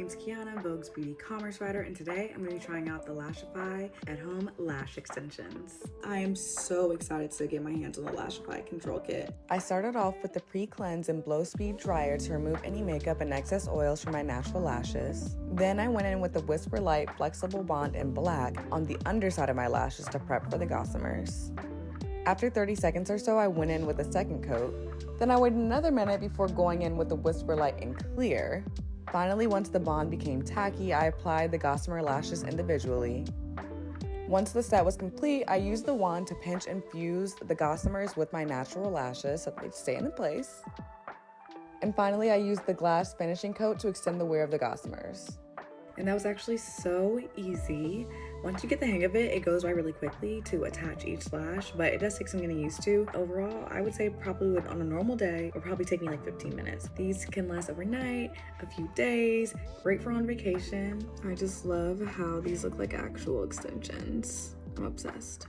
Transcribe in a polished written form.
name's Kiana, Vogue's beauty commerce writer, and today I'm going to be trying out the Lashify at home lash extensions. I am so excited to get my hands on the Lashify control kit. I started off with the pre-cleanse and blow speed dryer to remove any makeup and excess oils from my natural lashes. Then I went in with the Whisper Light Flexible Bond in black on the underside of my lashes to prep for the gossamers. After 30 seconds or so, I went in with a second coat. Then I waited another minute before going in with the Whisper Light in clear. Finally, once the bond became tacky, I applied the gossamer lashes individually. Once the set was complete, I used the wand to pinch and fuse the gossamers with my natural lashes so that they stay in place. And finally, I used the glass finishing coat to extend the wear of the gossamers. And that was actually so easy. Once you get the hang of it, it goes by really quickly to attach each lash, but it does take some getting used to. Overall, I would say probably on a normal day, would probably take me like 15 minutes. These can last overnight, a few days, great for on vacation. I just love how these look like actual extensions. I'm obsessed.